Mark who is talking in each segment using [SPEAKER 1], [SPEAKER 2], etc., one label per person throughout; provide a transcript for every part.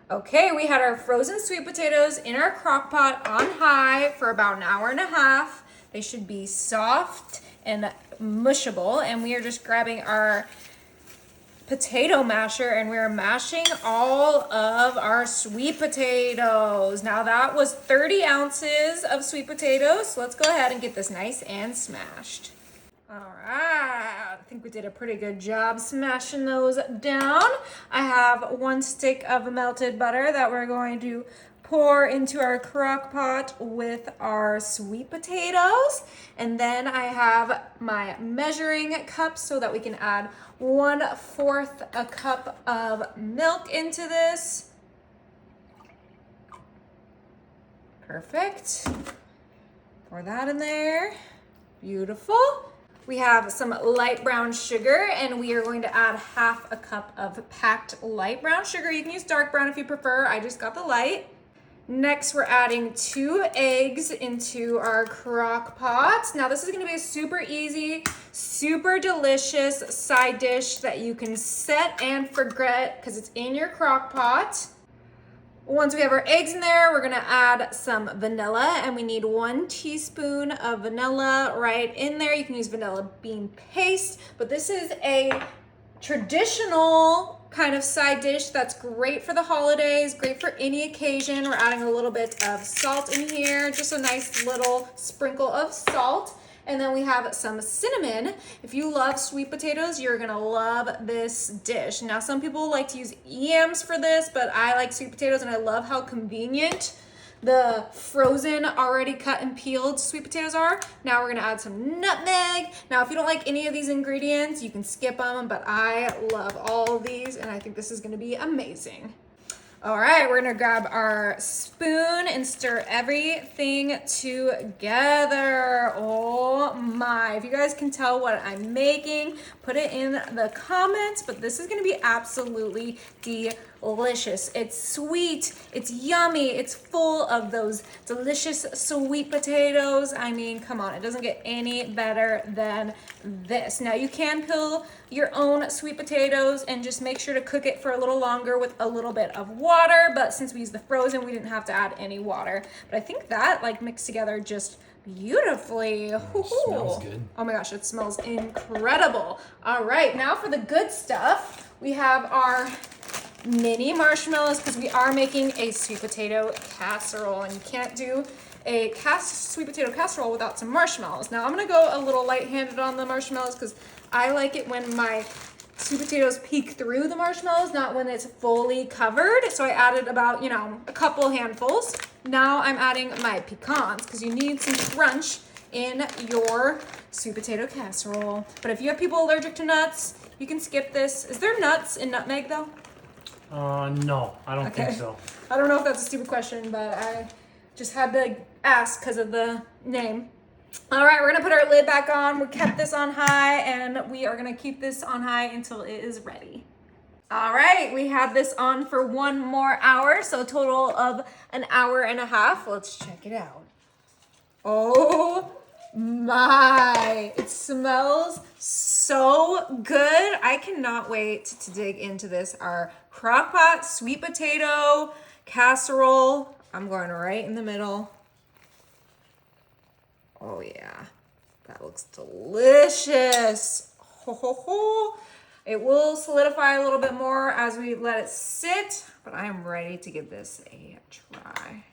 [SPEAKER 1] Okay, we had our frozen sweet potatoes in our crock pot on high for about an hour and a half. They should be soft and mushable, and we are just grabbing our potato masher and we're mashing all of our sweet potatoes. Now that was 30 ounces of sweet potatoes, so let's go ahead and get this nice and smashed. All right, I think we did a pretty good job smashing those down. I have 1 stick of melted butter that we're going to pour into our crock pot with our sweet potatoes. And then I have my measuring cup so that we can add 1/4 a cup of milk into this. Perfect. Pour that in there. Beautiful. We have some light brown sugar, and we are going to add 1/2 a cup of packed light brown sugar. You can use dark brown if you prefer. I just got the light. Next, we're adding 2 eggs into our crock pot. Now, this is gonna be a super easy, super delicious side dish that you can set and forget because it's in your crock pot. Once we have our eggs in there, we're gonna add some vanilla, and we need 1 teaspoon of vanilla right in there. You can use vanilla bean paste, but this is a traditional kind of side dish that's great for the holidays, great for any occasion. We're adding a little bit of salt in here, just a nice little sprinkle of salt. And then we have some cinnamon. If you love sweet potatoes, you're gonna love this dish. Now, some people like to use yams for this, but I like sweet potatoes, and I love how convenient the frozen, already cut and peeled sweet potatoes are. Now we're gonna add some nutmeg. Now, if you don't like any of these ingredients, you can skip them, but I love all of these, and I think this is gonna be amazing. All right, we're gonna grab our spoon and stir everything together. Oh my, if you guys can tell what I'm making, put it in the comments, but this is gonna be absolutely delicious. It's sweet, it's yummy, it's full of those delicious sweet potatoes. I mean, come on, it doesn't get any better than this. Now, you can peel your own sweet potatoes and just make sure to cook it for a little longer with a little bit of water, but since we used the frozen, we didn't have to add any water. But I think that like mixed together just beautifully.
[SPEAKER 2] Smells good.
[SPEAKER 1] Oh my gosh, it smells incredible. All right, now for the good stuff. We have our mini marshmallows because we are making a sweet potato casserole, and you can't do a sweet potato casserole without some marshmallows. Now, I'm gonna go a little light-handed on the marshmallows because I like it when my sweet potatoes peek through the marshmallows, not when it's fully covered. So I added about, a couple handfuls. Now I'm adding my pecans because you need some crunch in your sweet potato casserole. But if you have people allergic to nuts, you can skip this. Is there nuts in nutmeg though?
[SPEAKER 2] No, I don't think so.
[SPEAKER 1] I don't know if that's a stupid question, but I just had to ask because of the name. All right, we're gonna put our lid back on. We kept this on high, and we are gonna keep this on high until it is ready. All right, we had this on for 1 more hour, so a total of an hour and a half. Let's check it out. Oh my, it smells so good. I cannot wait to dig into this. Our Crockpot sweet potato casserole. I'm going right in the middle. Oh yeah, that looks delicious. Ho, ho, ho. It will solidify a little bit more as we let it sit, but I am ready to give this a try.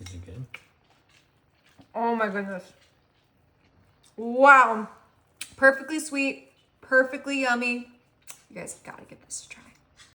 [SPEAKER 2] Is it good?
[SPEAKER 1] Oh my goodness. Wow. Perfectly sweet, perfectly yummy. You guys have got to give this a try.